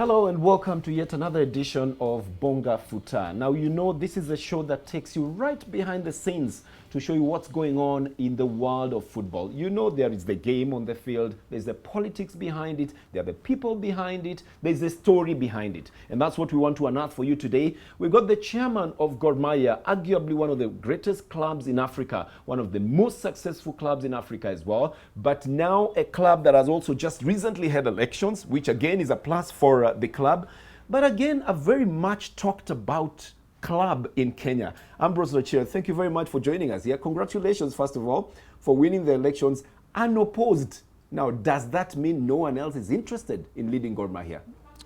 Hello and welcome to yet another edition of Bonga Futaa. Now, you know, this is a show that takes you right behind the scenes to show you what's going on in the world of football. You know, there is the game on the field, there's the politics behind it, there are the people behind it, there's the story behind it. And that's what we want to unearth for you today. We got the chairman of Mahia, arguably one of the greatest clubs in Africa, one of the most successful clubs in Africa as well, but now a club that has also just recently had elections, which again is a plus for the club, but again a very much talked about club in Kenya. AMBROSE RACHIER, thank you very much for joining us here. Congratulations, first of all, for winning the elections unopposed. Now, does that mean no one else is interested in leading Mahia?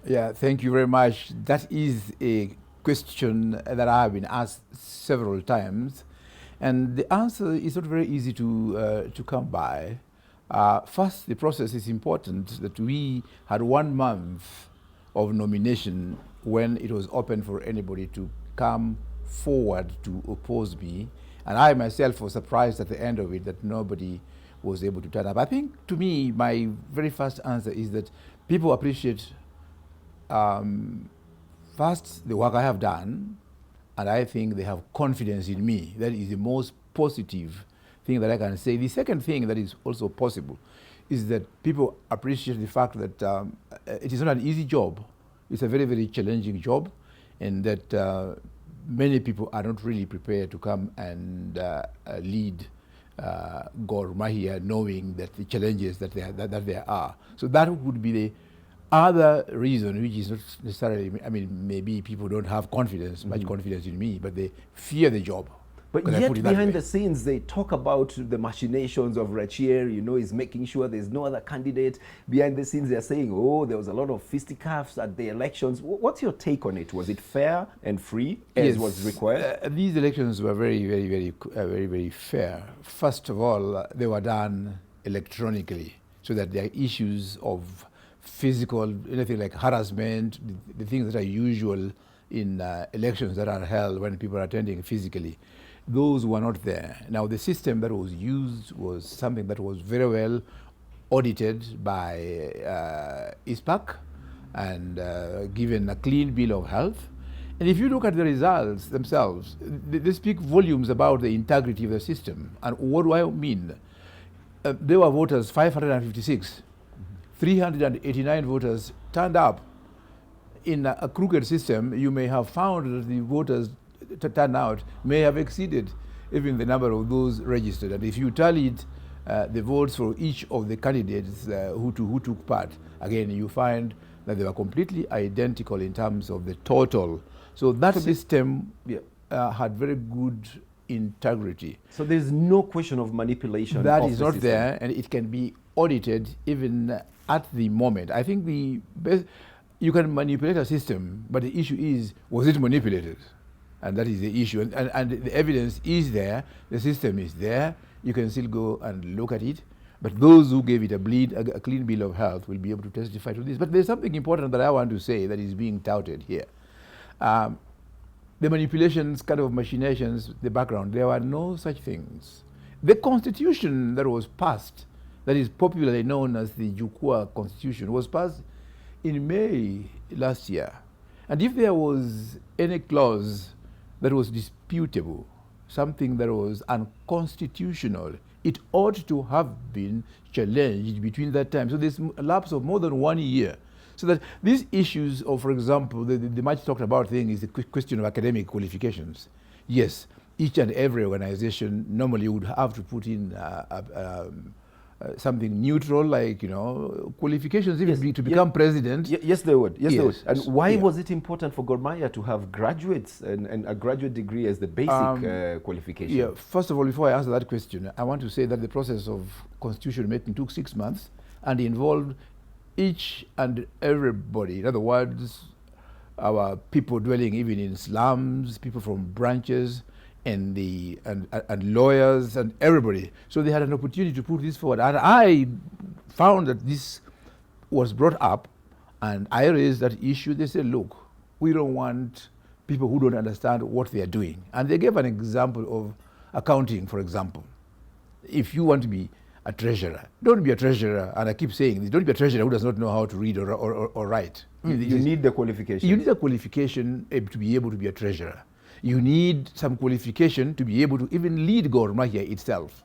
Yeah, thank you very much. That is a question that I have been asked several times, and the answer is not very easy to come by. First, the process is important that we had 1 month of nomination when it was open for anybody to come forward to oppose me. And I myself was surprised at the end of it that nobody was able to turn up. I think, to me, my very first answer is that people appreciate, first, the work I have done, and I think they have confidence in me. That is the most positive thing that I can say. The second thing that is also possible is that people appreciate the fact that it is not an easy job. It's a very, very challenging job, and that many people are not really prepared to come and lead Mahia, knowing that the challenges that there are. So that would be the other reason, which is not necessarily, I mean, maybe people don't have confidence, much confidence in me, but they fear the job. But yet behind the scenes, they talk about the machinations of Rachier, you know, he's making sure there's no other candidate. Behind the scenes, they're saying, oh, there was a lot of fisticuffs at the elections. What's your take on it? Was it fair and free as was required? These elections were very fair. First of all, they were done electronically, so that there are issues of physical, anything like harassment, the things that are usual in elections that are held when people are attending physically. Those were not there. Now, the system that was used was something that was very well audited by ISPAC and given a clean bill of health. And if you look at the results themselves, they speak volumes about the integrity of the system. And what do I mean? There were voters, 556. 389 voters turned up. In a crooked system, you may have found that the voters turnout may have exceeded even the number of those registered. And if you tallied the votes for each of the candidates who took part, again, you find that they were completely identical in terms of the total. So that system had very good integrity. So there's no question of manipulation. That is not there, and it can be audited even at the moment. I think the best, you can manipulate a system, but the issue is, was it manipulated? And that is the issue. And the evidence is there, the system is there, you can still go and look at it. But those who gave it a clean bill of health will be able to testify to this. But there's something important that I want to say that is being touted here. The manipulations, kind of machinations, the background, there were no such things. The constitution that was passed, that is popularly known as the Jukwaa Constitution, was passed in May last year. And if there was any clause that was disputable, something that was unconstitutional, it ought to have been challenged between that time. So there's a lapse of more than 1 year. So that these issues of, for example, the much talked about thing is the question of academic qualifications. Yes, each and every organization normally would have to put in something neutral, like, you know, qualifications even to become president. Yes, they would. Yes, they would. And why was it important for Mahia to have graduates and a graduate degree as the basic qualification? Yeah, first of all, before I answer that question, I want to say that the process of constitution making took 6 months and involved each and everybody. In other words, our people dwelling even in slums, people from branches, and lawyers and everybody. So they had an opportunity to put this forward. And I found that this was brought up, and I raised that issue. They said, look, we don't want people who don't understand what they are doing. And they gave an example of accounting, for example. If you want to be a treasurer. Don't be a treasurer, and I keep saying this, don't be a treasurer who does not know how to read or write. You need the qualification. You need a qualification to be able to be a treasurer. You need some qualification to be able to even lead Gor Mahia itself.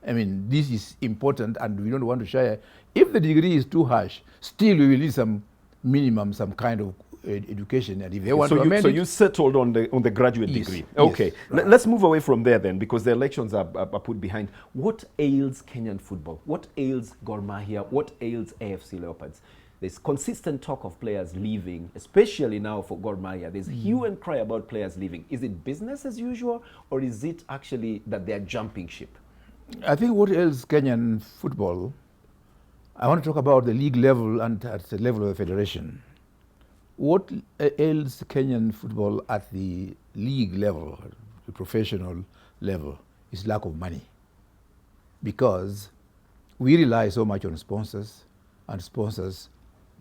I mean, this is important, and we don't want to shy. If the degree is too harsh, still we will need some minimum, some kind of education, and if they want to amend so you settled on the graduate Yes, degree. yes, Okay, right. let's move away from there then, because the elections are put behind. What ails Kenyan football? What ails Gor Mahia? What ails AFC Leopards? There's consistent talk of players leaving, especially now for Gor Mahia. There's hue and cry about players leaving. Is it business as usual, or is it actually that they're jumping ship? I think what ails Kenyan football, I want to talk about the league level and at the level of the federation. What ails Kenyan football at the league level, the professional level, is lack of money. Because we rely so much on sponsors, and sponsors,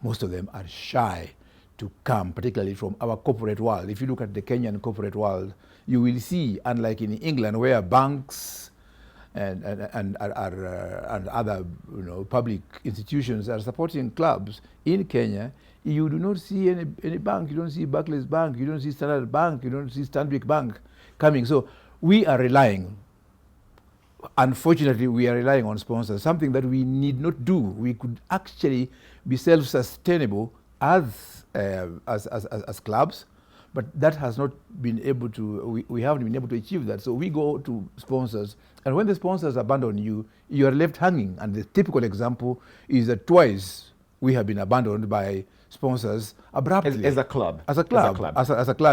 most of them are shy to come, particularly from our corporate world. If you look at the Kenyan corporate world, you will see, unlike in England, where banks and other public institutions are supporting clubs, in Kenya, you do not see any bank. You don't see Barclays Bank. You don't see Standard Bank. You don't see Stanbic Bank coming. So we are relying. Unfortunately, we are relying on sponsors, something that we need not do. We could actually be self-sustainable as clubs, but that has not been able to, we haven't been able to achieve that. So we go to sponsors, and when the sponsors abandon you, you are left hanging. And the typical example is that twice we have been abandoned by sponsors abruptly. As a club. As a club.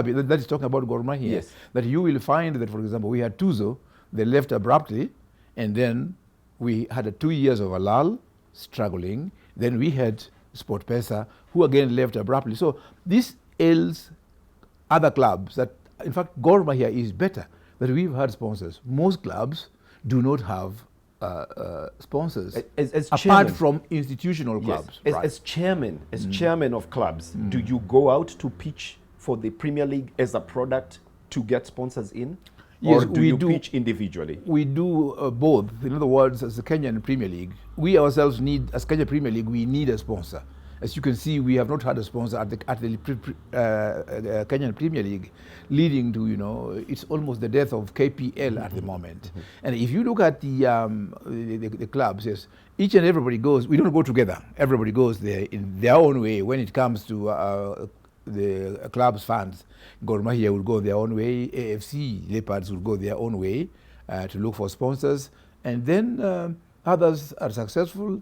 That is talking about Gor Mahia. Yes. That you will find that, for example, we had Tuzo, they left abruptly, and then we had 2 years of a lull, struggling. Then we had SportPesa, who again left abruptly. So this ails other clubs that, in fact, Gor Mahia is better, that we've had sponsors. Most clubs do not have sponsors, as apart chairman, from institutional clubs. Yes. Right. As chairman of clubs, do you go out to pitch for the Premier League as a product to get sponsors in? Yes, or do you pitch individually? We do both. In other words, as the Kenyan Premier League, we ourselves need, as Kenya Premier League, we need a sponsor. As you can see, we have not had a sponsor at the Kenyan Premier League, leading to, it's almost the death of KPL at the moment. And if you look at the clubs, yes, each and everybody goes, we don't go together. Everybody goes there in their own way. When it comes to the club's fans, Gor Mahia will go their own way, AFC Leopards will go their own way to look for sponsors, and then others are successful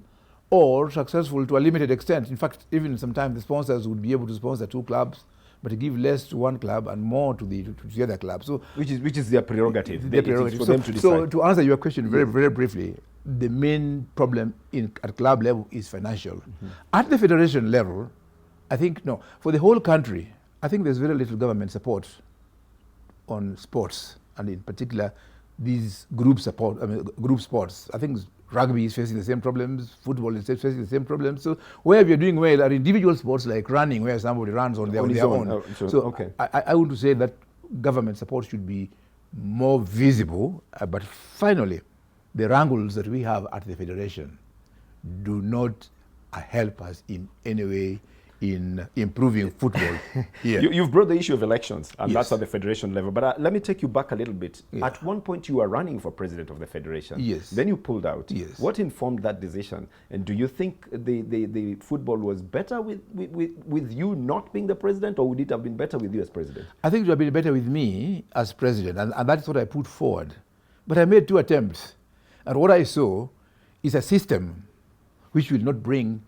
or successful to a limited extent. In fact, even sometimes the sponsors would be able to sponsor 2 clubs, but give less to one club and more to the other club. So, which is their prerogative. Their prerogative. For them to decide. So to answer your question very briefly, the main problem at club level is financial. At the federation level, I think, no, for the whole country, I think there's very little government support on sports, and in particular, these group sports. I think rugby is facing the same problems, football is facing the same problems. So where we are doing well are individual sports like running, where somebody runs on their own. Okay. I want to say that government support should be more visible, but finally, the wrangles that we have at the federation do not help us in any way in improving football here. You've brought the issue of elections, and Yes. that's at the federation level. But let me take you back a little bit. Yeah. At one point, you were running for president of the federation. Yes. Then you pulled out. Yes. What informed that decision? And do you think the football was better with you not being the president, or would it have been better with you as president? I think it would have been better with me as president, and that's what I put forward. But I made 2 attempts, and what I saw is a system which will not bring,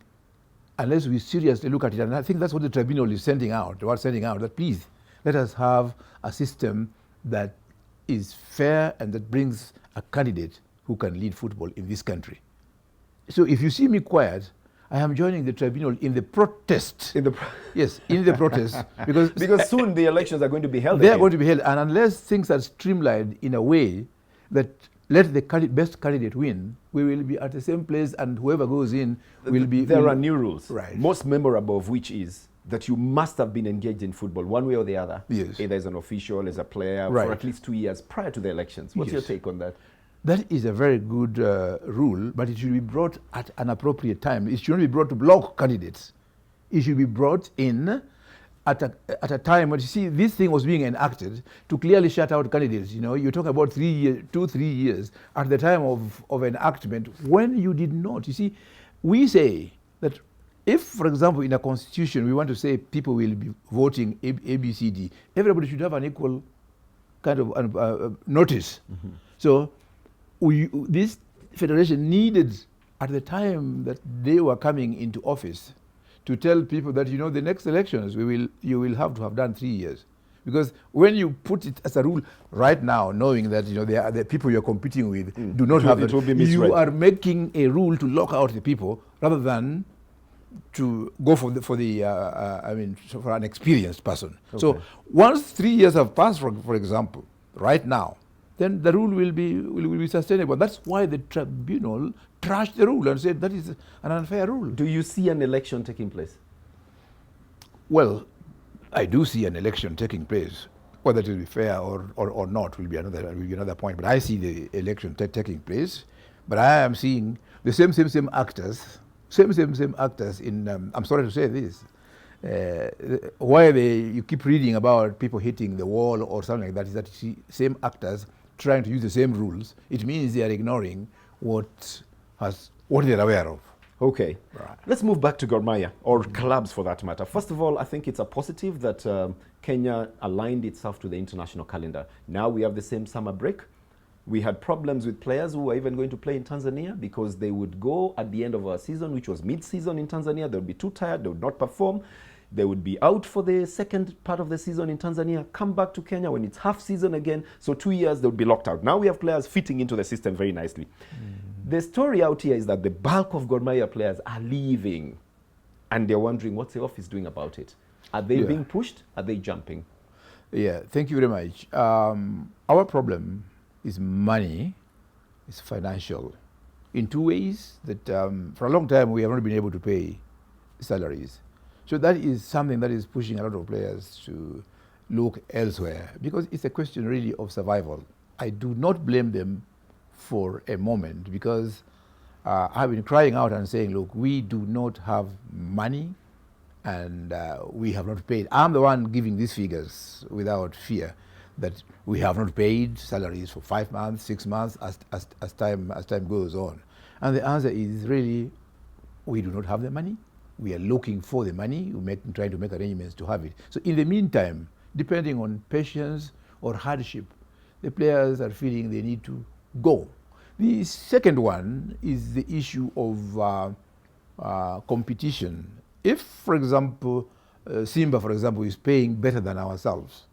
unless we seriously look at it, and I think that's what the tribunal is sending out, that please, let us have a system that is fair and that brings a candidate who can lead football in this country. So if you see me quiet, I am joining the tribunal in the protest. Yes, in the protest. Because soon the elections are going to be held. They are going to be held, and unless things are streamlined in a way that let the best candidate win, we will be at the same place, and whoever goes in will be... There are new rules, right. Most memorable of which is that you must have been engaged in football one way or the other, Yes. either as an official, as a player, Right. for at least 2 years prior to the elections. What's your take on that? That is a very good rule, but it should be brought at an appropriate time. It shouldn't be brought to block candidates. It should be brought in at a time when, you see, this thing was being enacted to clearly shut out candidates. You know, you talk about 3 years, 2-3 years at the time of enactment when you did not. You see, we say that if, for example, in a constitution, we want to say people will be voting A, B, C, D, everybody should have an equal kind of notice. Mm-hmm. So this federation needed, at the time that they were coming into office, to tell people that, you know, the next elections you will have to have done 3 years, because when you put it as a rule right now, knowing that, you know, the people you're competing with do not have it, you are making a rule to lock out the people rather than to go for an experienced person. Okay. So once 3 years have passed, for example, right now, then the rule will be sustainable. That's why the tribunal trashed the rule and said that is an unfair rule. Do you see an election taking place? Well, I do see an election taking place. Whether it will be fair or not will be another point. But I see the election taking place. But I am seeing the same actors. Same actors in, I'm sorry to say this, why you keep reading about people hitting the wall or something like that, is that you see same actors trying to use the same rules. It means they are ignoring what they are aware of. Okay. Right. Let's move back to Gor Mahia, or clubs for that matter. First of all, I think it's a positive that Kenya aligned itself to the international calendar. Now we have the same summer break. We had problems with players who were even going to play in Tanzania because they would go at the end of our season, which was mid-season in Tanzania. They would be too tired. They would not perform. They would be out for the second part of the season in Tanzania, come back to Kenya when it's half season again. So 2 years, they would be locked out. Now we have players fitting into the system very nicely. The story out here is that the bulk of Gor Mahia players are leaving, and they're wondering what's the office doing about it. Are they being pushed? Are they jumping? Yeah, thank you very much. Our problem is money, is financial, in two ways. That for a long time we have not been able to pay salaries. So that is something that is pushing a lot of players to look elsewhere, because it's a question really of survival. I do not blame them for a moment, because I've been crying out and saying, look, we do not have money and we have not paid. I'm the one giving these figures without fear, that we have not paid salaries for 5 months, 6 months, as time goes on. And the answer is really, we do not have the money. We are looking for the money. We're trying to make arrangements to have it. So in the meantime, depending on patience or hardship, the players are feeling they need to go. The second one is the issue of competition. If, for example, Simba, for example, is paying better than ourselves,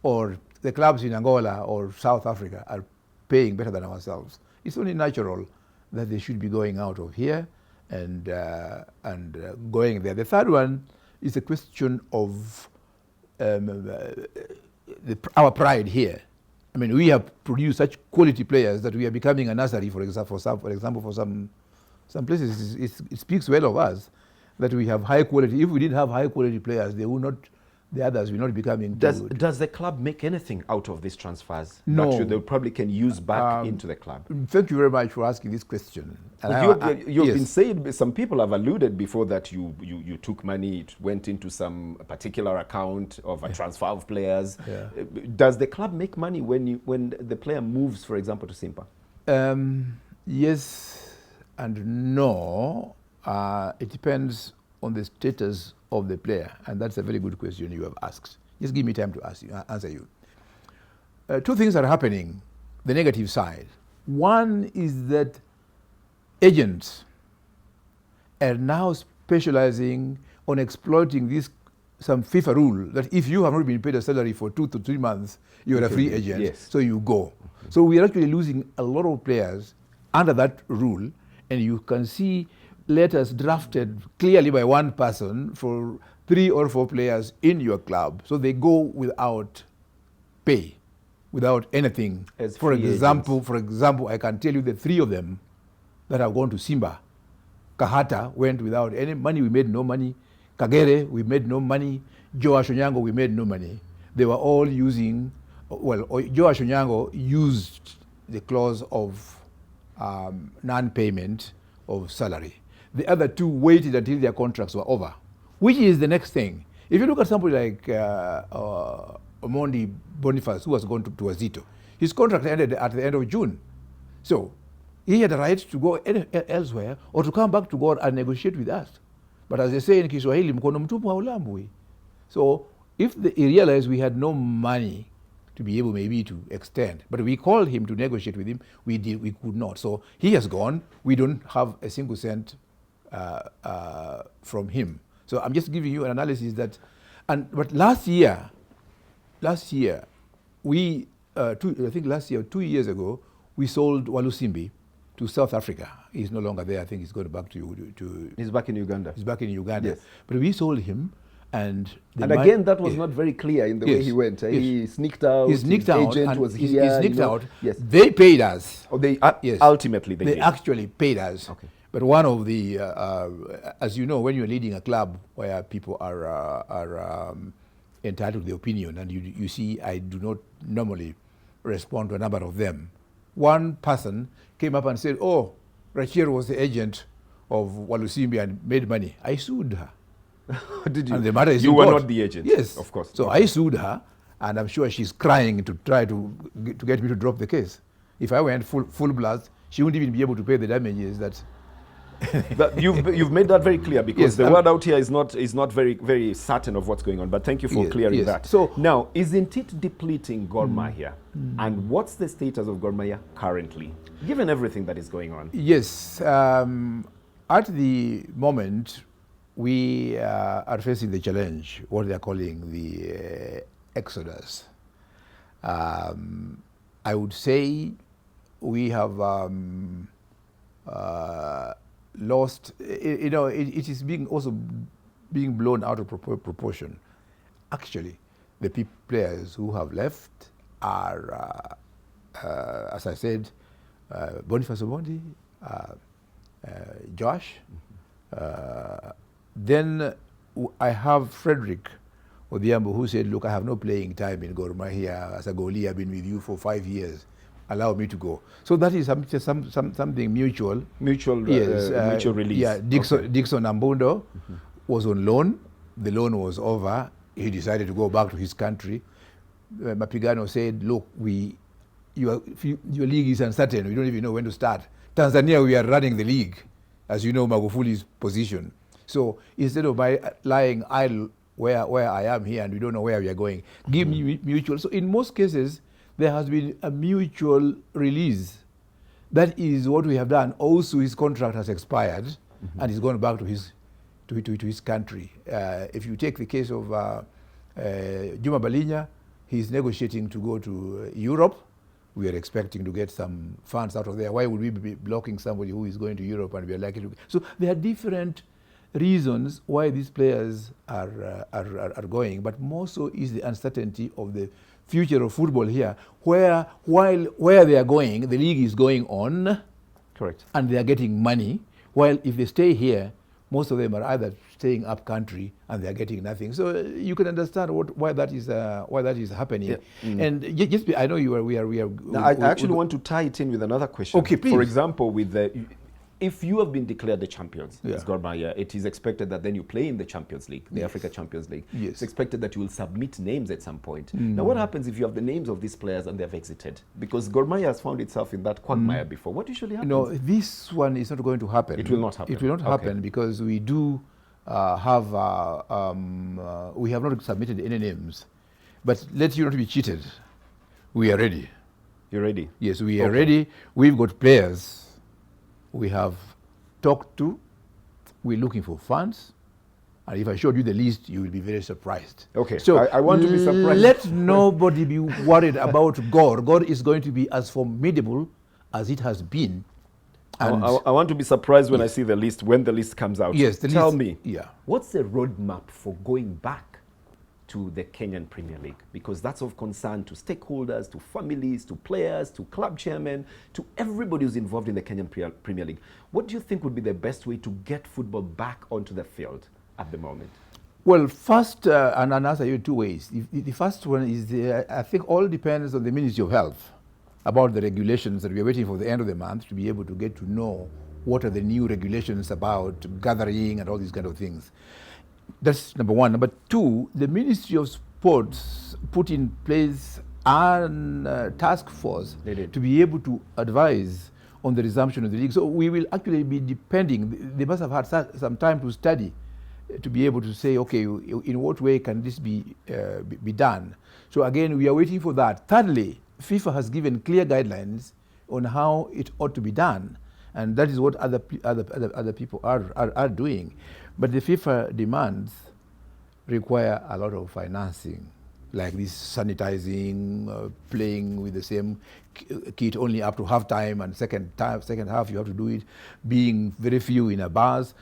or the clubs in Angola or South Africa are paying better than ourselves, it's only natural that they should be going out of here and going there. The third one is a question of our pride here. I mean, we have produced such quality players that we are becoming a nursery, for example, for some places. It speaks well of us that we have high quality. If we didn't have high quality players, the others will not be coming. Does the club make anything out of these transfers? No. That they probably can use back into the club? Thank you very much for asking this question. You've yes. been saying, some people have alluded before that you took money, it went into some particular account of a transfer of players. Yeah. Does the club make money when the player moves, for example, to Simba? Yes and no. It depends on the status of the player, and that's a very good question you have asked. Just give me time to answer you. Two things are happening, the negative side. One is that agents are now specializing on exploiting some FIFA rule that if you have not been paid a salary for 2 to 3 months, you're a free agent, yes. So you go. So we are actually losing a lot of players under that rule, and you can see letters drafted clearly by one person for 3 or 4 players in your club. So they go without pay, without anything. For example, I can tell you the 3 of them that have gone to Simba. Kahata went without any money. We made no money. Kagere, we made no money. Joash Onyango, we made no money. They were all using, Joash Onyango used the clause of non-payment of salary. The other two waited until their contracts were over, which is the next thing. If you look at somebody like Omondi Boniface, who has gone to Wazito, his contract ended at the end of June. So he had a right to go elsewhere or to come back to God and negotiate with us. But as they say in Kiswahili, mkono mtupu haulambwi. So if he realized we had no money to be able maybe to extend, but we called him to negotiate with him, we could not. So he has gone. We don't have a single cent from him. So I'm just giving you an analysis that, but last year, we, I think last year, 2 years ago, we sold Walusimbi to South Africa. He's no longer there. I think he's going back to He's back in Uganda. He's back in Uganda. Yes. But we sold him, and again, that was not very clear in the way he went. Yes. He sneaked out. He sneaked out. Agent was here. He sneaked out. Yes. They paid us. Oh, they yes. Ultimately they did. Actually paid us. Okay. But one of the, as you know, when you're leading a club where people are entitled to the opinion, and you see, I do not normally respond to a number of them. One person came up and said, "Oh, Rachieer was the agent of Walusimbi and made money." I sued her. Did you? And the matter is you in were court. not the agent. Yes, of course. So I sued her, and I'm sure she's crying to try to get me to drop the case. If I went full blast, she wouldn't even be able to pay the damages that. But you've made that very clear, because yes, the word out here is not very certain of what's going on. But thank you for clearing that. So now, isn't it depleting Gor Mahia? And what's the status of Gor Mahia currently, given everything that is going on? Yes, at the moment, we are facing the challenge, what they are calling the exodus. I would say we have lost, it is also being blown out of proportion. Actually, the players who have left are, as I said, Boniface Omondi, Josh. Then I have Frederick Odhiambo, who said, "Look, I have no playing time in Gor Mahia as a goalie. I've been with you for 5 years. Allow me to go." So that is something mutual. Yes, mutual release. Yeah, Dixon Ambundo was on loan. The loan was over. He decided to go back to his country. Mapigano said, "Look, your league is uncertain. We don't even know when to start. Tanzania, we are running the league, as you know, Magufuli's position. So instead of lying idle where I am here and we don't know where we are going, give me mutual." So in most cases, there has been a mutual release. That is what we have done. Also, his contract has expired, and he's gone back to his country. If you take the case of Juma Balinya, he's negotiating to go to Europe. We are expecting to get some funds out of there. Why would we be blocking somebody who is going to Europe and we are likely to? So there are different reasons why these players are going, but more so is the uncertainty of the future of football here, where they are going, the league is going on. Correct. And they are getting money, while if they stay here, most of them are either staying up country and they are getting nothing. So you can understand why that is happening. Yeah. And I know we are. Now, I actually want to tie it in with another question. Okay, please. For example, with if you have been declared the champions, yeah, as Gor Mahia, it is expected that then you play in the Champions League, the yes, Africa Champions League. Yes. It's expected that you will submit names at some point. Now, what happens if you have the names of these players and they've exited? Because Gor Mahia has found itself in that quagmire before. What usually happens? No, this one is not going to happen. It will not happen. It will not happen because we do have, we have not submitted any names. But let you not be cheated. We are ready. You're ready? Yes, we are ready. We've got players we have talked to. We're looking for funds. And if I showed you the list, you will be very surprised. Okay, so I want to be surprised. Let nobody be worried about Gor. Gor is going to be as formidable as it has been. And I want to be surprised when I see the list, when the list comes out. Yes, Tell me, yeah, what's the roadmap for going back to the Kenyan Premier League? Because that's of concern to stakeholders, to families, to players, to club chairmen, to everybody who's involved in the Kenyan Premier League. What do you think would be the best way to get football back onto the field at the moment? Well, first, and I'll answer you in two ways. The first one is, I think all depends on the Ministry of Health about the regulations that we are waiting for the end of the month to be able to get to know what are the new regulations about gathering and all these kind of things. That's number one. Number two, the Ministry of Sports put in place a task force to be able to advise on the resumption of the league. So we will actually be depending, they must have had some time to study to be able to say, okay, in what way can this be done? So again, we are waiting for that. Thirdly, FIFA has given clear guidelines on how it ought to be done, and that is what other people are doing. But the FIFA demands require a lot of financing, like this sanitizing, playing with the same kit only up to half time, and second half you have to do it, being very few in a bars.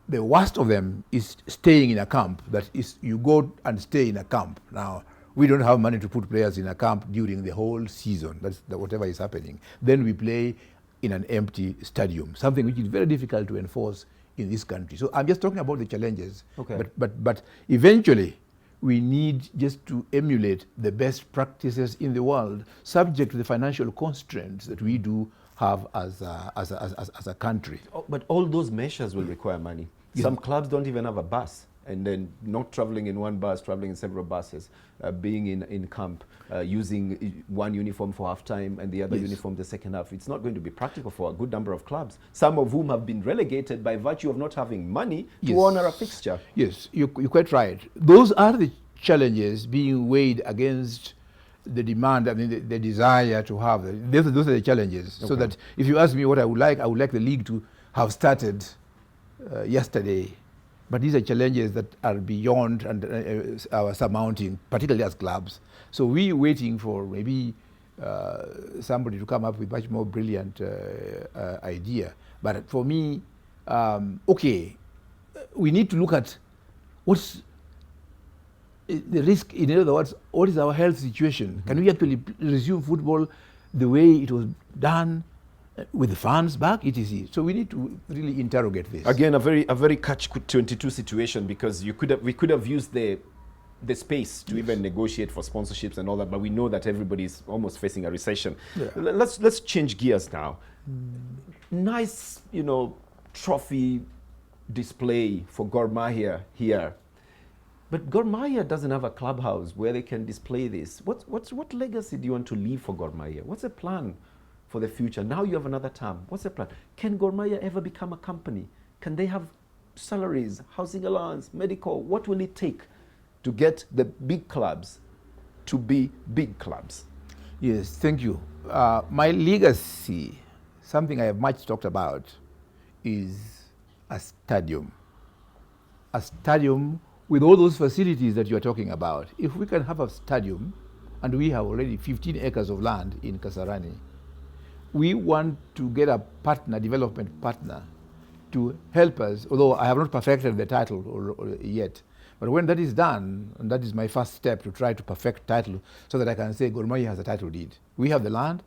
The worst of them is staying in a camp. That is, you go and stay in a camp. Now, we don't have money to put players in a camp during the whole season. That's whatever is happening. Then we play in an empty stadium, something which is very difficult to enforce in this country. So I'm just talking about the challenges. Okay. But eventually, we need just to emulate the best practices in the world, subject to the financial constraints that we do have as a country. But all those measures will require money. Yeah. Some clubs don't even have a bus, and then not traveling in one bus, traveling in several buses, being in camp, using one uniform for half time and the other uniform the second half. It's not going to be practical for a good number of clubs, some of whom have been relegated by virtue of not having money to honor a fixture. Yes, you're quite right. Those are the challenges being weighed against the demand, I mean, the desire to have. Those are the challenges. Okay. So that if you ask me what I would like the league to have started yesterday. But these are challenges that are beyond and our surmounting, particularly as clubs. So we're waiting for maybe somebody to come up with much more brilliant idea. But for me, okay, we need to look at what's the risk. In other words, what is our health situation? Mm-hmm. Can we actually resume football the way it was done, with the fans back, etc. So we need to really interrogate this. Again, a very catch-22 situation, because we could have used the space to even negotiate for sponsorships and all that, but we know that everybody's almost facing a recession. Yeah. Let's change gears now. Nice, trophy display for Gor Mahia here. But Gor Mahia doesn't have a clubhouse where they can display this. What legacy do you want to leave for Gor Mahia? What's the plan for the future? Now you have another term. What's the plan? Can Gor Mahia ever become a company? Can they have salaries, housing allowance, medical? What will it take to get the big clubs to be big clubs? Yes, thank you. My legacy, something I have much talked about, is a stadium. A stadium with all those facilities that you are talking about. If we can have a stadium, and we have already 15 acres of land in Kasarani, we want to get a partner, development partner, to help us, although I have not perfected the title yet. But when that is done, and that is my first step to try to perfect title, so that I can say Gor Mahia has a title deed. We have the land,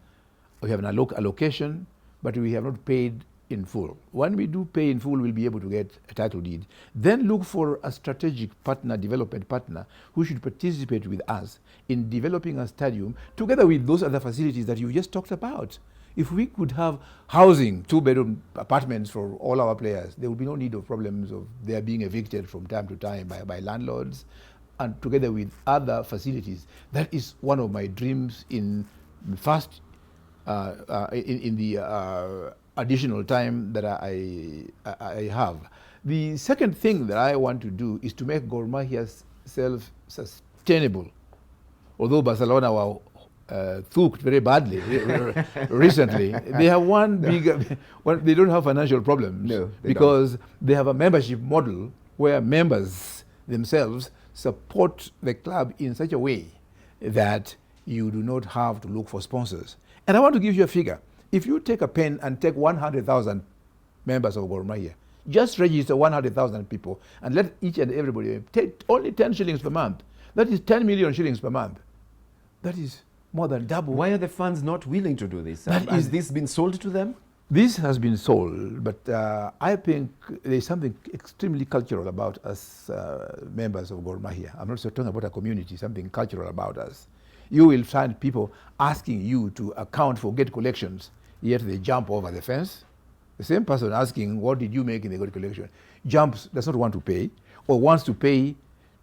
we have an allocation, but we have not paid in full. When we do pay in full, we'll be able to get a title deed. Then look for a strategic partner, development partner, who should participate with us in developing a stadium, together with those other facilities that you just talked about. If we could have housing, 2-bedroom apartments for all our players, there would be no need of problems of their being evicted from time to time by landlords, and together with other facilities. That is one of my dreams in first, in the additional time that I have. The second thing that I want to do is to make Gor Mahia self-sustainable. Although Barcelona were thuked very badly recently, they have one big, they don't have financial problems. No, because they have a membership model where members themselves support the club in such a way that you do not have to look for sponsors. And I want to give you a figure. If you take a pen and take 100,000 members of Gor Mahia, just register 100,000 people and let each and everybody take only 10 shillings per month. That is 10 million shillings per month. That is more than double. Why are the fans not willing to do this? Has this been sold to them? This has been sold, but I think there's something extremely cultural about us members of Gor Mahia. I'm not talking about a community, something cultural about us. You will find people asking you to account for gate collections, yet they jump over the fence. The same person asking, what did you make in the gate collection, jumps, does not want to pay, or wants to pay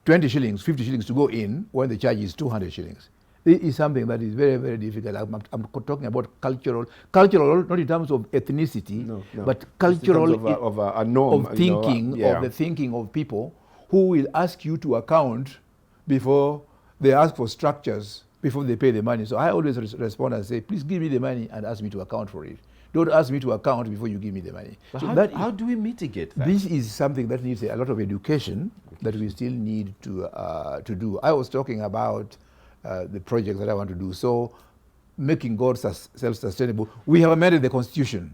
20 shillings, 50 shillings to go in when the charge is 200 shillings. This is something that is very, very difficult. I'm talking about cultural, not in terms of ethnicity, but cultural of a norm, of thinking, of the thinking of people who will ask you to account before they ask for structures, before they pay the money. So I always respond and say, please give me the money and ask me to account for it. Don't ask me to account before you give me the money. So how do we mitigate that? This is something that needs a lot of education that we still need to do. I was talking about the projects that I want to do. So making God self-sustainable. We have amended the Constitution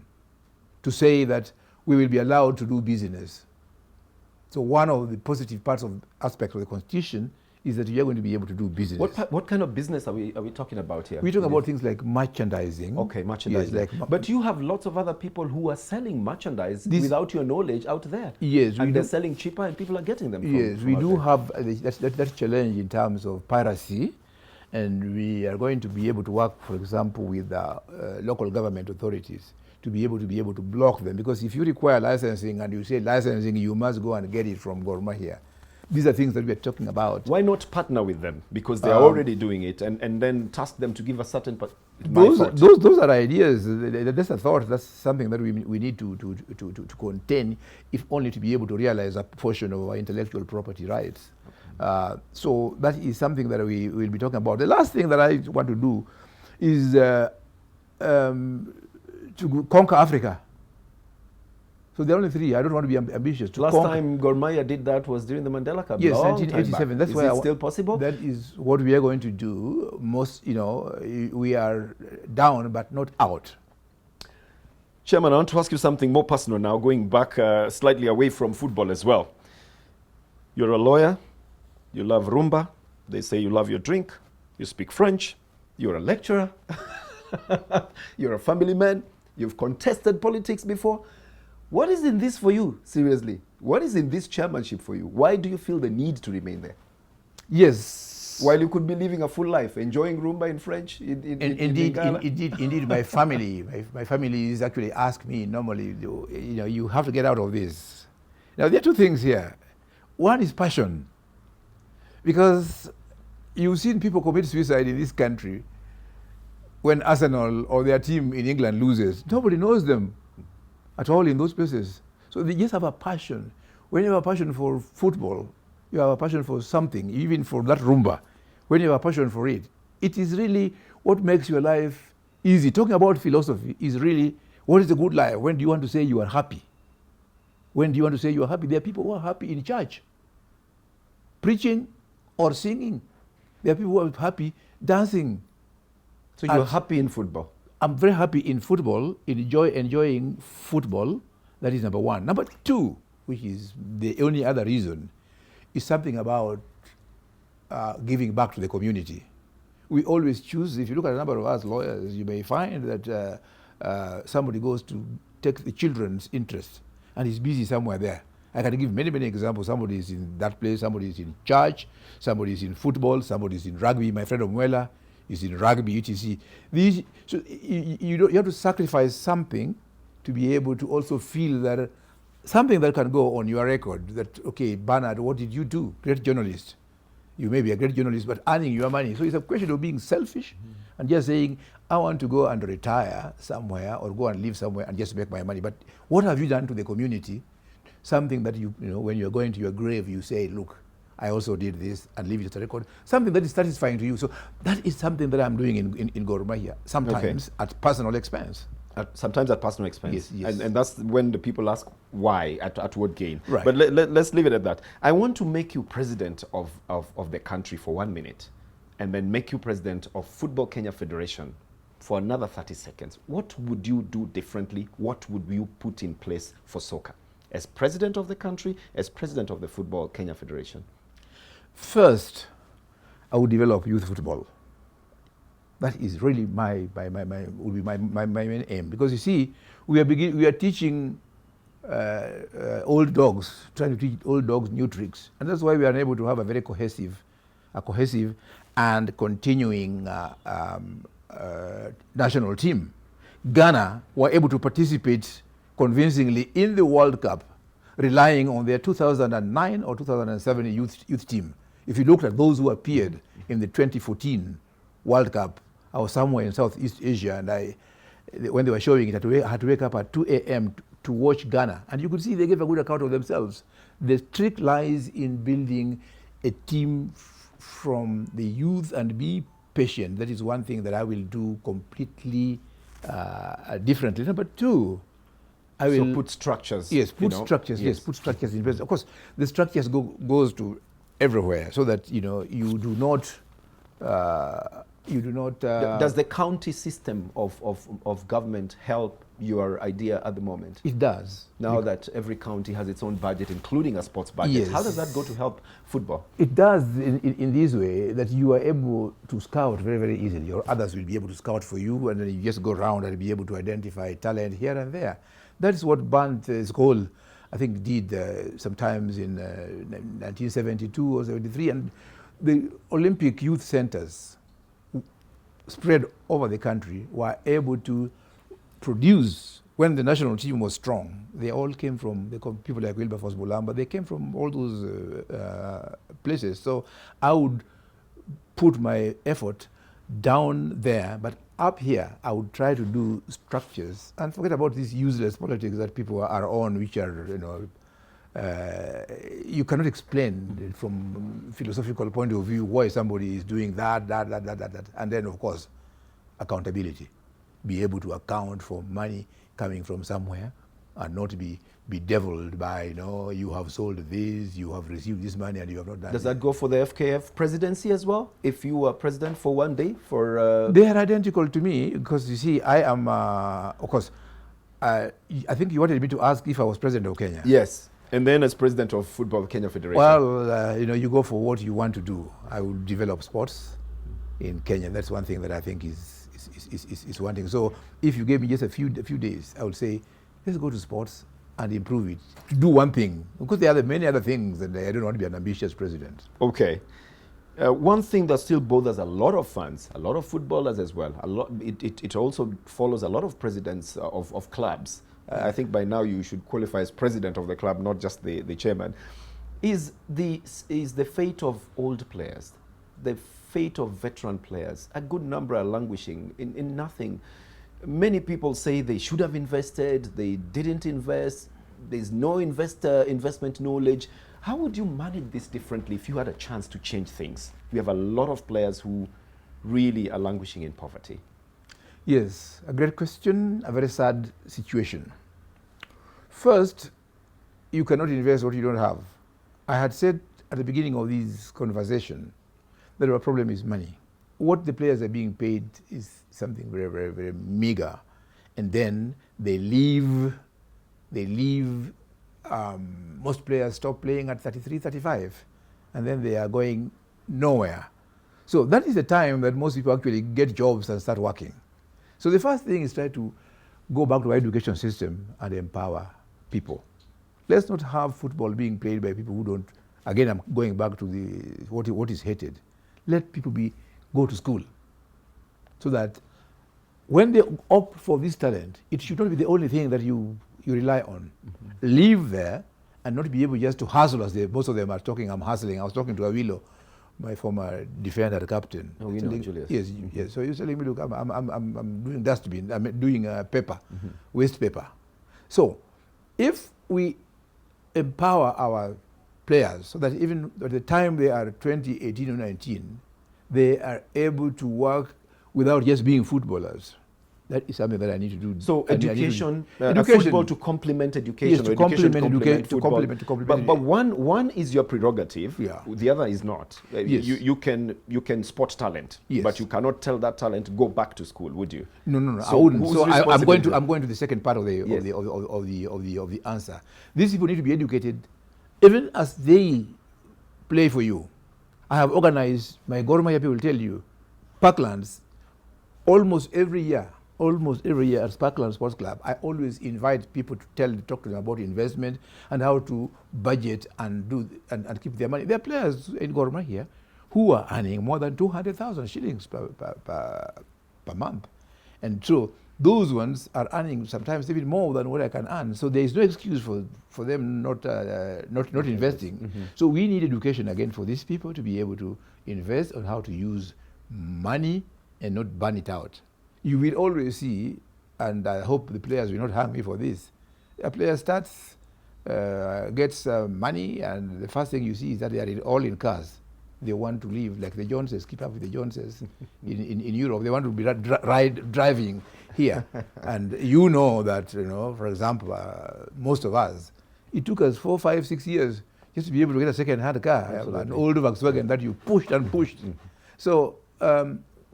to say that we will be allowed to do business. So one of the positive aspects of the Constitution is that you are going to be able to do business. What kind of business are we talking about here? We talk about things like merchandising. Okay, merchandising. Yes, but you have lots of other people who are selling merchandise without your knowledge out there. Yes, and they're selling cheaper, and people are getting them. Yes, we do have that challenge in terms of piracy, and we are going to be able to work, for example, with local government authorities to be able to block them. Because if you require licensing and you say licensing, you must go and get it from Mahia. These are things that we are talking about. Why not partner with them? Because they are already doing it, and then task them to give a certain... Those are ideas. That's a thought. That's something that we need to contain, if only to be able to realize a portion of our intellectual property rights. So that is something that we will be talking about. The last thing that I want to do is to conquer Africa. So there are only three. I don't want to be ambitious. Last time Gor Mahia did that was during the Mandela Cup. Yes, 1987. That's why it still possible? That is what we are going to do. We are down but not out. Chairman, I want to ask you something more personal now, going back slightly away from football as well. You're a lawyer. You love rumba. They say you love your drink. You speak French. You're a lecturer. You're a family man. You've contested politics before. What is in this for you, seriously? What is in this chairmanship for you? Why do you feel the need to remain there? Yes. While you could be living a full life, enjoying rumba in French, indeed, my family is actually ask me normally, you have to get out of this. Now, there are two things here. One is passion. Because you've seen people commit suicide in this country when Arsenal or their team in England loses. Nobody knows them at all in those places. So they just have a passion. When you have a passion for football, you have a passion for something, even for that rumba. When you have a passion for it, it is really what makes your life easy. Talking about philosophy is really, what is a good life? When do you want to say you are happy? When do you want to say you are happy? There are people who are happy in church, preaching or singing. There are people who are happy dancing. So you're happy in football? I'm very happy in football, enjoying football. That is number one. Number two, which is the only other reason, is something about giving back to the community. We always choose, if you look at a number of us lawyers, you may find that somebody goes to take the children's interest and is busy somewhere there. I can give many, many examples. Somebody is in that place, somebody is in church, somebody is in football, somebody is in rugby. My friend Omwela is in rugby, etc. So you have to sacrifice something to be able to also feel that something that can go on your record, that, okay, Bernard, what did you do? Great journalist. You may be a great journalist, but earning your money. So it's a question of being selfish and just saying, I want to go and retire somewhere or go and live somewhere and just make my money. But what have you done to the community? Something that when you're going to your grave, you say, look, I also did this, and leave it as a record. Something that is satisfying to you. So that is something that I'm doing in Gor Mahia, sometimes at personal expense. Sometimes at personal expense. Yes. And that's when the people ask why, at what gain. Right. But let's leave it at that. I want to make you president of the country for 1 minute, and then make you president of Football Kenya Federation for another 30 seconds. What would you do differently? What would you put in place for soccer? As president of the country, as president of the Football Kenya Federation? First, I would develop youth football. That is really my main aim. Because you see, we are teaching old dogs, trying to teach old dogs new tricks. And that's why we are able to have a very cohesive a cohesive and continuing national team. Ghana were able to participate convincingly in the World Cup, relying on their 2009 or 2007 youth team. If you looked at those who appeared in the 2014 World Cup, I was somewhere in Southeast Asia, and when they were showing it, I had to wake up at 2 a.m. to watch Ghana, and you could see they gave a good account of themselves. The trick lies in building a team from the youth and be patient. That is one thing that I will do completely differently. Number two, I will put structures. Yes, put structures. Yes, put structures in place. Of course, the structures goes to everywhere, so that you do not. Does the county system of government help your idea at the moment? It does. Now that every county has its own budget, including a sports budget, yes. How does that go to help football? It does in this way, that you are able to scout very, very easily, or others will be able to scout for you, and then you just go around and be able to identify talent here and there. That is what Bant School, I think, did sometimes in 1972 or 73, and the Olympic youth centers spread over the country were able to produce, when the national team was strong, they all came from, people like Wilberforce Bulamba, they came from all those places. So I would put my effort down there, but up here I would try to do structures and forget about these useless politics that people are on, which are, you cannot explain from philosophical point of view why somebody is doing that. And then, of course, accountability. Be able to account for money coming from somewhere and not be bedeviled by, you have sold this, you have received this money, and you have not done it. Does that go for the FKF presidency as well? If you were president for one day? They are identical to me, because you see, I am, of course, I think you wanted me to ask if I was president of Kenya. Yes. And then as president of Football Kenya Federation. Well, you go for what you want to do. I will develop sports in Kenya. That's one thing that I think is one thing. So if you gave me just a few days, I would say, let's go to sports and improve it. To do one thing, because there are many other things, and I don't want to be an ambitious president. Okay. One thing that still bothers a lot of fans, a lot of footballers as well, it also follows a lot of presidents of clubs. I think by now you should qualify as president of the club, not just the chairman. Is the fate of old players, the fate of veteran players? A good number are languishing in nothing. Many people say they should have invested, they didn't invest, there's no investment knowledge. How would you manage this differently if you had a chance to change things? We have a lot of players who really are languishing in poverty. Yes, a great question, a very sad situation. First, you cannot invest what you don't have. I had said at the beginning of this conversation that our problem is money. What the players are being paid is something very, very, very meager. And then they leave, most players stop playing at 33, 35, and then they are going nowhere. So that is the time that most people actually get jobs and start working. So the first thing is try to go back to our education system and empower people. Let's not have football being played by people who don't. Again, I'm going back to what is hated. Let people go to school, so that when they opt for this talent, it should not be the only thing that you rely on. Mm-hmm. Live there and not be able just to hustle, as most of them are talking. I'm hustling. I was talking to Awilo, my former defender captain. Oh, Julius. Yes, mm-hmm. Yes. So he was telling me, look, I'm doing dustbin. I'm doing paper, mm-hmm. waste paper. So if we empower our players so that even at the time they are 20, 18 or 19, they are able to work without just being footballers. That is something that I need to do. So education, football to complement education. Yes, to complement football. But one is your prerogative. Yeah. The other is not. Yes. You can spot talent, yes. But you cannot tell that talent to go back to school, would you? No. So I wouldn't. So I'm going to the second part of the yes. of the answer. These people need to be educated, even as they play for you. I have organized, my Gor Mahia people will tell you, Parklands, almost every year at Parkland Sports Club, I always invite people to talk to them about investment and how to budget and keep their money. There are players in Gor Mahia who are earning more than 200,000 shillings per month. And so those ones are earning sometimes even more than what I can earn. So there is no excuse for them not investing. Mm-hmm. So we need education again for these people to be able to invest on how to use money and not burn it out. You will always see, and I hope the players will not harm me for this, a player starts, gets money, and the first thing you see is that they are all in cars. They want to live like the Joneses, keep up with the Joneses in Europe. They want to be driving here. And you know that, for example, most of us, it took us 4, 5, 6 years just to be able to get a second-hand car, an old Volkswagen that you pushed and pushed. So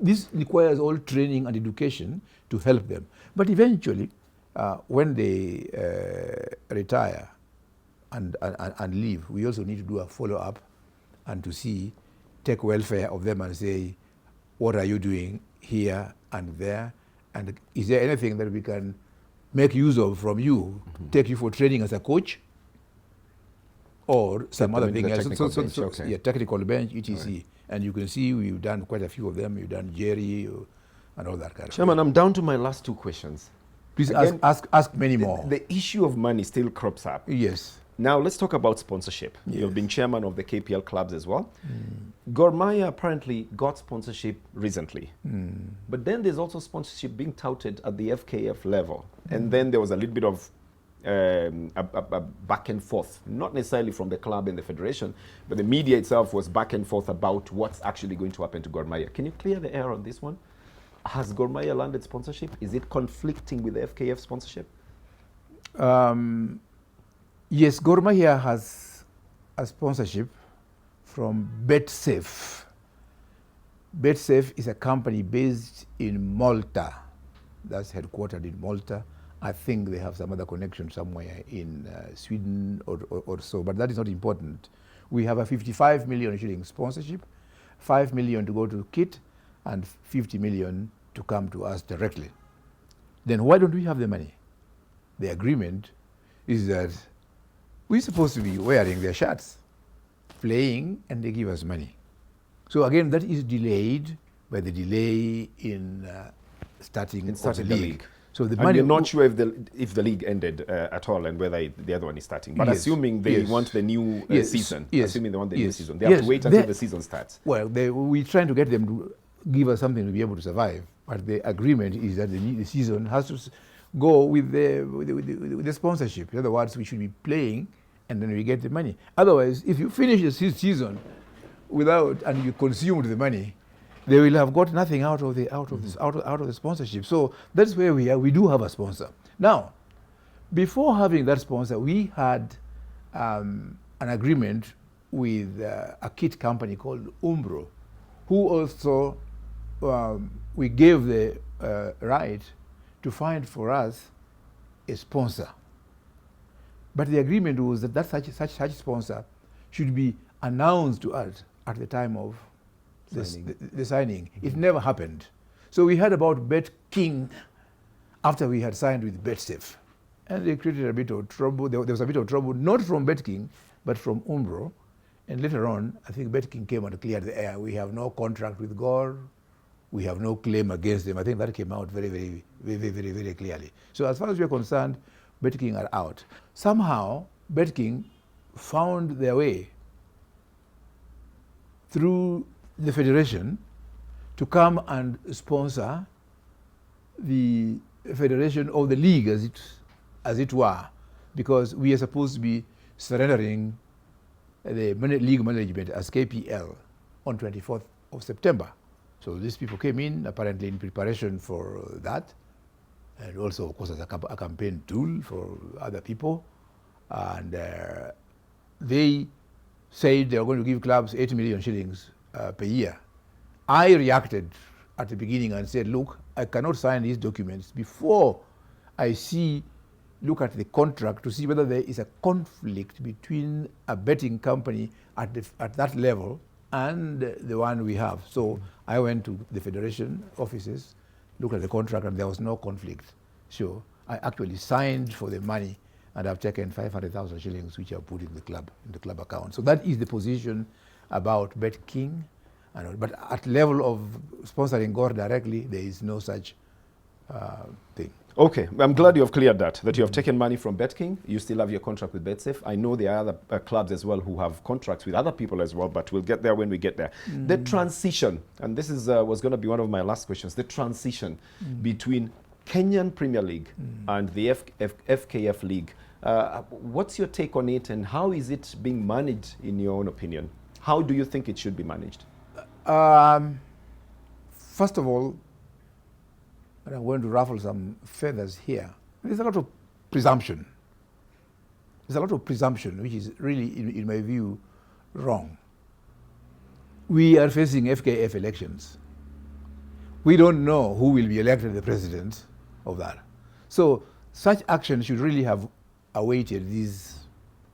this requires all training and education to help them. But eventually, when they retire and leave, we also need to do a follow-up and to take welfare of them and say, what are you doing here and there? And is there anything that we can make use of from you, take you for training as a coach, or some other thing else? Okay. Yeah, technical bench, etc. Right. And you can see we've done quite a few of them. We've done Jerry and all that kind of Chairman, I'm down to my last 2 questions. Please again, ask many more. The issue of money still crops up. Yes. Now let's talk about sponsorship. Yes. You've been chairman of the KPL clubs as well. Gor Mahia apparently got sponsorship recently. But then there's also sponsorship being touted at the FKF level. And then there was a little bit of a back and forth, not necessarily from the club and the federation, but the media itself was back and forth about what's actually going to happen to Gor Mahia. Can you clear the air on this one? Has Gor Mahia landed sponsorship? Is it conflicting with the FKF sponsorship? Yes, Gor Mahia has a sponsorship from BetSafe. BetSafe is a company based in Malta. That's headquartered in Malta. I think they have some other connection somewhere in Sweden or so, but that is not important. We have a 55 million shilling sponsorship, 5 million to go to KIT, and 50 million to come to us directly. Then why don't we have the money? The agreement is that we're supposed to be wearing their shirts, playing, and they give us money. So again, that is delayed by the delay in starting the league. So the money, you're not sure if the league ended at all and whether the other one is starting. But assuming they want the new season, assuming they want the new season, they have to wait until the season starts. Well, we're trying to get them to give us something to be able to survive. But the agreement is that the season has to go with the sponsorship. In other words, we should be playing and then we get the money. Otherwise, if you finish the season and you consumed the money, they will have got nothing out of the sponsorship. So that's where we are. We do have a sponsor. Now, before having that sponsor, we had an agreement with a kit company called Umbro, who also we gave the right to find for us a sponsor. But the agreement was that such sponsor should be announced to us at the time of the signing. It never happened. So we heard about Bet King after we had signed with BetSafe. And they created a bit of trouble. There was a bit of trouble, not from Bet King, but from Umbro. And later on, I think Bet King came and cleared the air. We have no contract with Gor. We have no claim against them. I think that came out very, very, very, very, very clearly. So as far as we are concerned, Bet King are out. Somehow, Bet King found their way through the federation to come and sponsor the federation or the league as it were, because we are supposed to be surrendering the league management as KPL on 24th of September. So these people came in apparently in preparation for that, and also of course as a campaign tool for other people. And they said they were going to give clubs 80 million shillings per year. I reacted at the beginning and said, look, I cannot sign these documents before I look at the contract to see whether there is a conflict between a betting company at that level and the one we have. So I went to the federation offices, looked at the contract, and there was no conflict. So I actually signed for the money, and I've taken 500,000 shillings, which I've put in the club account. So that is the position about Bet King But at level of sponsoring God directly, there is no such thing. Okay, I'm glad you have cleared that you have taken money from BetKing. You still have your contract with BetSafe. I know there are other clubs as well who have contracts with other people as well, but we'll get there when we get there. The transition, and this is was going to be one of my last questions, the transition between Kenyan Premier League and the FKF League. What's your take on it, and how is it being managed in your own opinion? How do you think it should be managed? First of all, and I'm going to ruffle some feathers here. There's a lot of presumption. There's a lot of presumption, which is really, in my view, wrong. We are facing FKF elections. We don't know who will be elected the president of that. So such action should really have awaited these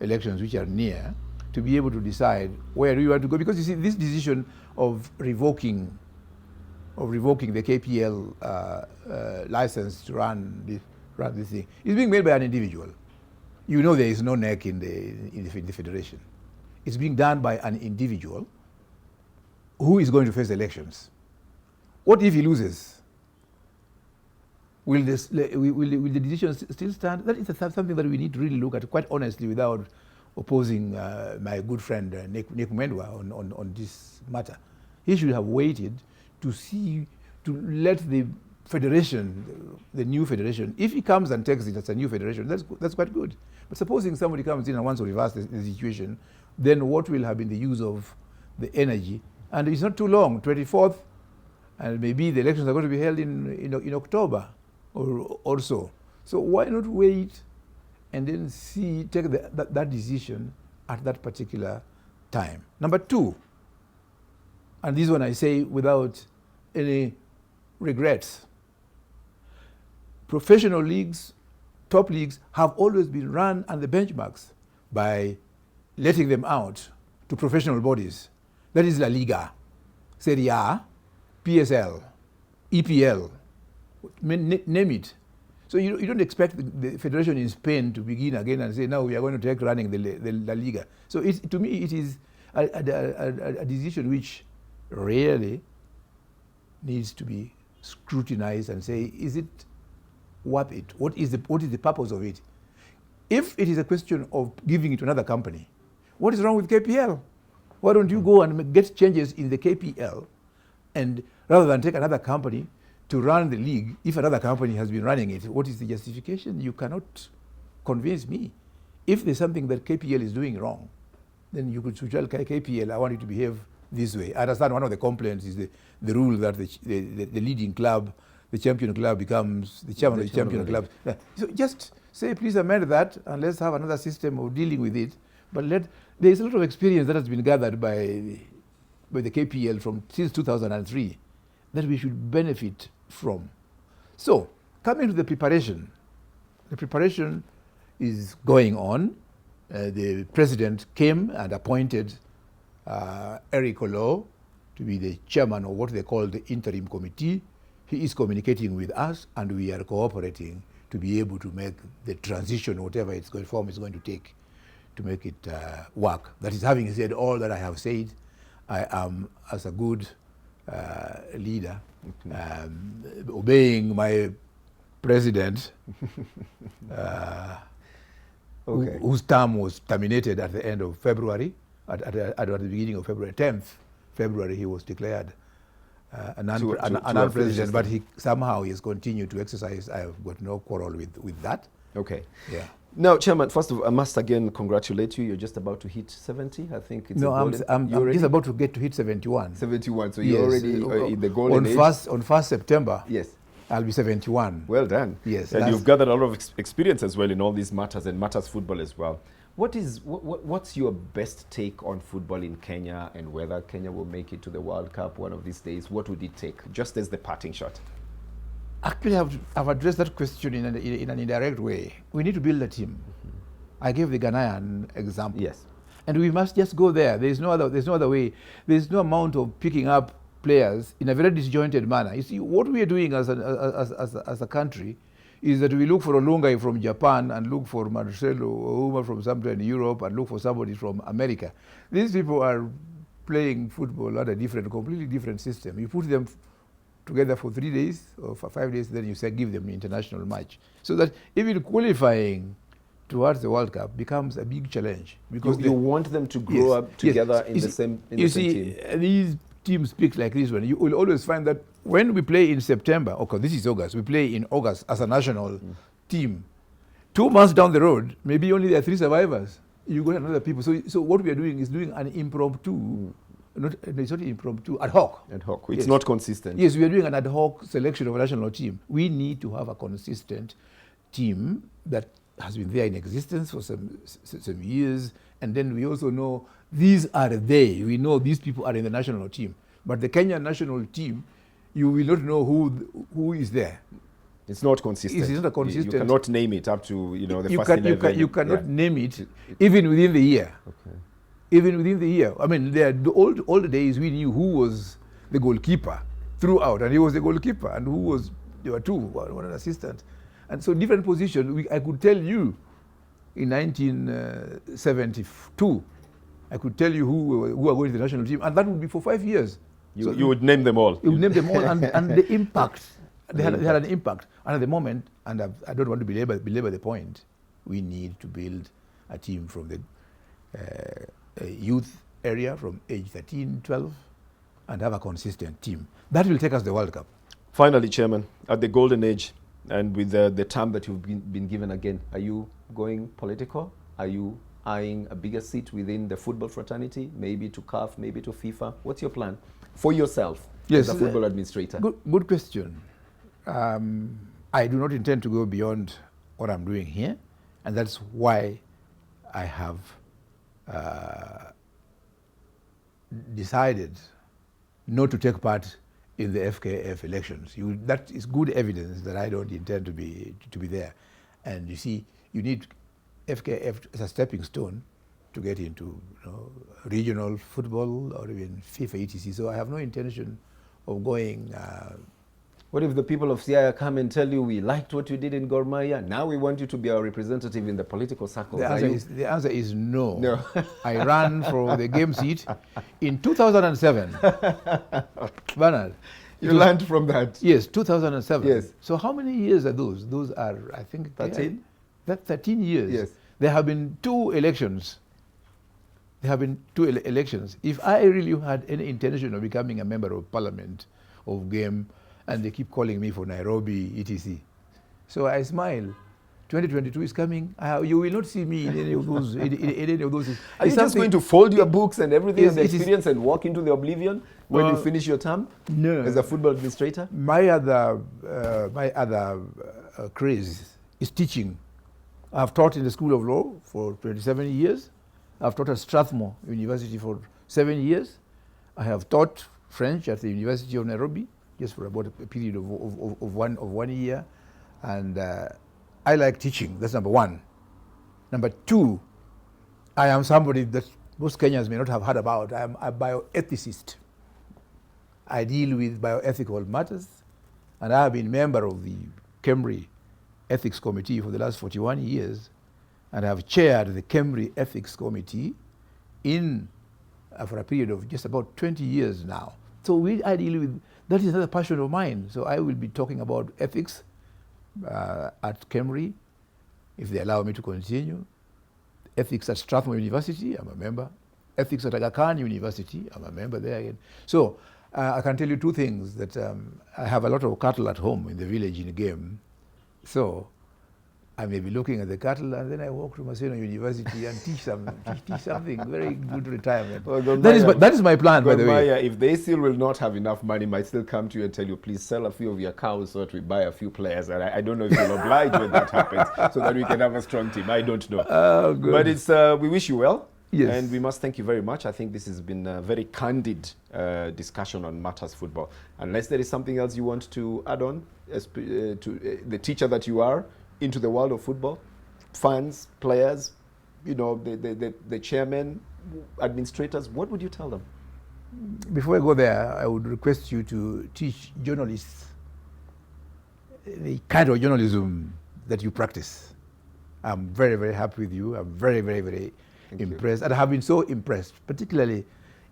elections, which are near, to be able to decide where do we want to go. Because you see, this decision of revoking the KPL license to run this thing is being made by an individual. You know, there is no neck in the federation. It's being done by an individual who is going to face elections. What if he loses? Will the decision still stand? That is something that we need to really look at quite honestly, without opposing my good friend Nick Mendwa on this matter. He should have waited to let the federation, the new federation, if he comes and takes it as a new federation, that's quite good. But supposing somebody comes in and wants to reverse the situation, then what will have been the use of the energy? And it's not too long, 24th, and maybe the elections are going to be held in October or so. So why not wait and then take that decision at that particular time? Number two, and this one I say without any regrets, professional leagues, top leagues, have always been run on the benchmarks by letting them out to professional bodies. That is La Liga, Serie A, PSL, EPL, name it. So you don't expect the federation in Spain to begin again and say, now we are going to take running the La Liga. So to me, it is a decision which really needs to be scrutinized and say, is it worth it? What is the purpose of it? If it is a question of giving it to another company, what is wrong with KPL? Why don't you go and get changes in the KPL, and rather than take another company to run the league, if another company has been running it, what is the justification? You cannot convince me. If there's something that KPL is doing wrong, then you could tell KPL, I want you to behave this way. I understand one of the complaints is the rule that the leading club, the champion club, becomes the chairman of the champion club. So just say, please amend that, and let's have another system of dealing with it. But there is a lot of experience that has been gathered by the KPL since 2003 that we should benefit from. So, coming to the preparation is going on. The president came and appointed Eric Olo to be the chairman of what they call the interim committee. He is communicating with us, and we are cooperating to be able to make the transition, whatever form it's going to take, to make it work. That is, having said all that I have said, I am, as a good leader, obeying my president, whose term was terminated at the end of February, at the beginning of February, 10th February, he was declared an president, but he somehow has continued to exercise. I have got no quarrel with that. Okay. Yeah. Now, Chairman, first of all, I must again congratulate you. You're just about to hit 70. I think it's I'm just about to get to hit 71. 71. So you're already in the golden age. On 1st September. Yes. I'll be 71. Well done. Yes. And you've gathered a lot of experience as well in all these matters, and matters football as well. What's your best take on football in Kenya, and whether Kenya will make it to the World Cup one of these days? What would it take, just as the parting shot? Actually, I've addressed that question in an indirect way. We need to build a team. I gave the Ghanaian example. Yes. And we must just go there. There's no other way. There's no amount of picking up players in a very disjointed manner. You see, what we are doing as a country is that we look for Olungai from Japan, and look for Marcelo Ouma from somewhere in Europe, and look for somebody from America. These people are playing football under a completely different system. You put them together for 3 days or for 5 days, then you say give them an international match. So that even qualifying towards the World Cup becomes a big challenge. Because you want them to grow up together in the same team. These teams picked like this one. You will always find that when we play in September, okay, this is August, we play in August as a national team. 2 months down the road, maybe only there are 3 survivors. You got another people. So what we are doing is doing an impromptu, it's not impromptu, ad hoc. Ad hoc. It's not consistent. Yes, we are doing an ad hoc selection of a national team. We need to have a consistent team that has been there in existence for some years, and then we also know these are they. We know these people are in the national team. But the Kenyan national team, you will not know who is there. It's not consistent. It's not consistent. You cannot name it up to the first 11. You cannot name it even within the year. Okay. Even within the year. I mean, the old days we knew who was the goalkeeper throughout, and he was the goalkeeper, and there were 2, one assistant. And so different positions, I could tell you in 1972, I could tell you who are going to the national team, and that would be for 5 years. You would name them all. You would name them all, and the impact, they had an impact. And at the moment, and I don't want to belabor the point, we need to build a team from the youth area, from age 13, 12, and have a consistent team. That will take us the World Cup. Finally, Chairman, at the golden age, and with the term that you've been given again, are you going political? Are you eyeing a bigger seat within the football fraternity, maybe to CAF, maybe to FIFA? What's your plan for yourself as a football administrator? Good question. I do not intend to go beyond what I'm doing here, and that's why I have decided not to take part in the FKF elections. That is good evidence that I don't intend to be there. And you see, you need FKF as a stepping stone to get into regional football or even FIFA etc. So I have no intention of going. What if the people of Siaya come and tell you, we liked what you did in Gor Mahia, now we want you to be our representative in the political circles? The answer is no. No. I ran for the game seat in 2007. Bernard. You learned from that? Yes, 2007. Yes. So how many years are those? Those are, I think, 13? That's 13 years. Yes. There have been 2 elections. If I really had any intention of becoming a member of parliament, of game, and they keep calling me for Nairobi, etc. So I smile. 2022 is coming. You will not see me in any of those. Are you just going to fold your books and everything and the experience and walk into the oblivion when you finish your term? No. As a football administrator? My other craze is teaching. I've taught in the School of Law for 27 years. I've taught at Strathmore University for 7 years. I have taught French at the University of Nairobi, just for about a period of 1 year. And I like teaching, that's number 1. Number 2, I am somebody that most Kenyans may not have heard about. I am a bioethicist. I deal with bioethical matters, and I have been member of the Kemri Ethics Committee for the last 41 years, and I have chaired the Kemri Ethics Committee for a period of just about 20 years now. So I deal with, that is another passion of mine. So I will be talking about ethics at Kemri, if they allow me to continue. Ethics at Strathmore University, I'm a member. Ethics at Aga Khan University, I'm a member there again. So I can tell you 2 things, that I have a lot of cattle at home in the village in Game. So I may be looking at the cattle, and then I walk to Maseno University and teach something. Very good retirement. Well, that is my plan, by the way. If they still will not have enough money, might still come to you and tell you, please sell a few of your cows so that we buy a few players. And I don't know if you'll oblige when that happens, so that we can have a strong team. I don't know. Good. But we wish you well. Yes. And we must thank you very much. I think this has been a very candid discussion on matters football. Unless there is something else you want to add on to the teacher that you are into the world of football, fans, players, the chairman, administrators, what would you tell them? Before I go there, I would request you to teach journalists the kind of journalism that you practice. I'm very, very happy with you. I'm very, very, very impressed. And I have been so impressed, particularly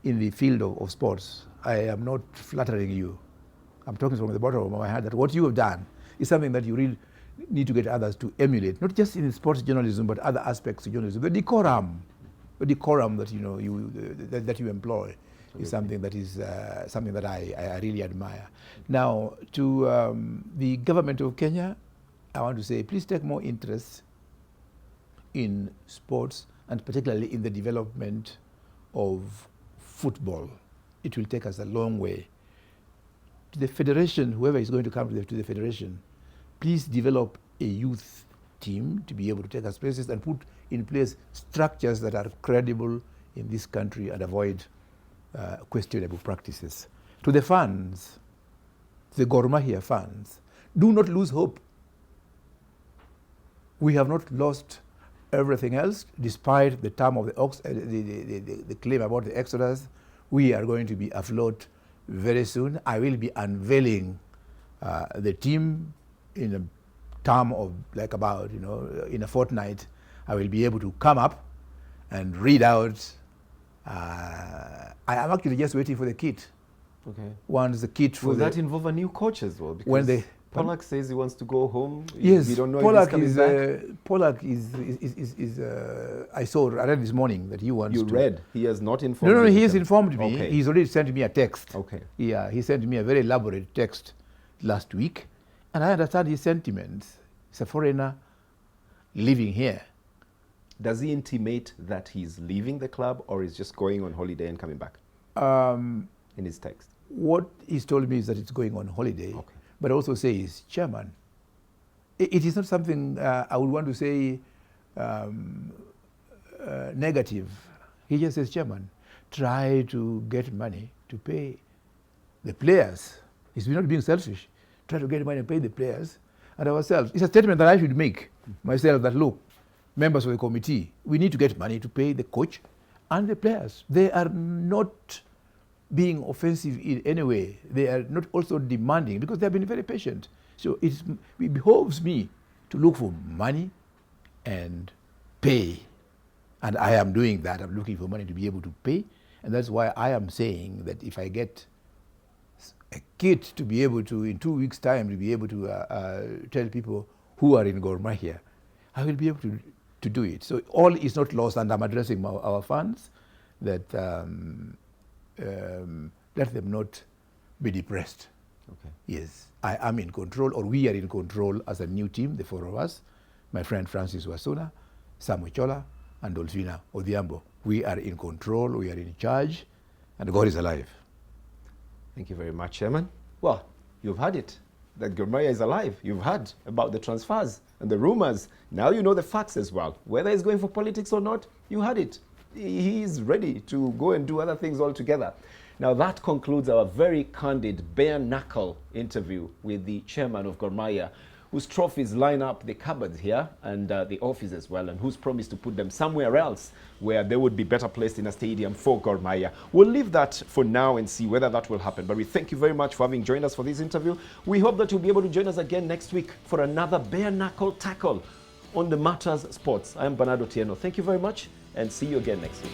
in the field of sports. I am not flattering you. I'm talking from the bottom of my heart that what you have done is something that you really need to get others to emulate, not just in sports journalism, but other aspects of journalism. The decorum that that you employ is something that is something that I really admire. Now, to the government of Kenya, I want to say, please take more interest in sports and particularly in the development of football. It will take us a long way. To the federation, whoever is going to come to the federation, please develop a youth team to be able to take us places and put in place structures that are credible in this country and avoid questionable practices. To the fans, the Mahia fans, do not lose hope. We have not lost everything else, despite the term of the claim about the Exodus. We are going to be afloat very soon. I will be unveiling the team in a term of like about, in a fortnight. I will be able to come up and read out. I am actually just waiting for the kit. Okay. Once the kit for will that involve a new coach as well? Because when they Pollack says he wants to go home. Yes, we don't know Pollack if he's coming back. Pollack I read this morning that he wants to. You read? He has not informed. No, he has informed me. Okay. He's already sent me a text. Okay. Yeah, he sent me a very elaborate text last week, and I understand his sentiments. He's a foreigner living here. Does he intimate that he's leaving the club, or is just going on holiday and coming back? In his text. What he's told me is that it's going on holiday, okay, but also says chairman. It is not something I would want to say negative. He just says, chairman, try to get money to pay the players. He's not being selfish. Try to get money and pay the players and ourselves. It's a statement that I should make myself that, look, members of the committee, we need to get money to pay the coach and the players. They are not being offensive in any way. They are not also demanding because they have been very patient. So it behoves me to look for money and pay. And I am doing that. I'm looking for money to be able to pay. And that's why I am saying that if I get a kit to be able to, in 2 weeks' time, to be able to tell people who are in Mahia, I will be able to do it. So all is not lost, and I'm addressing our fans that let them not be depressed. Okay. Yes, I am in control, or we are in control as a new team, the four of us, my friend Francis Wasuna, Samuel Chola, and Dolphina Odhiambo. We are in control, we are in charge, and God is alive. Thank you very much, Chairman. Well, you've heard it, that Gor Mahia is alive. You've heard about the transfers and the rumors. Now you know the facts as well. Whether he's going for politics or not, you heard it. He is ready to go and do other things altogether. Now that concludes our very candid, bare knuckle interview with the chairman of Gor Mahia, whose trophies line up the cupboards here and the office as well, and who's promised to put them somewhere else where they would be better placed in a stadium for Gor Mahia. We'll leave that for now and see whether that will happen. But we thank you very much for having joined us for this interview. We hope that you'll be able to join us again next week for another bare knuckle tackle on the Matters Sports. I am Bernardo Tieno. Thank you very much, and see you again next week.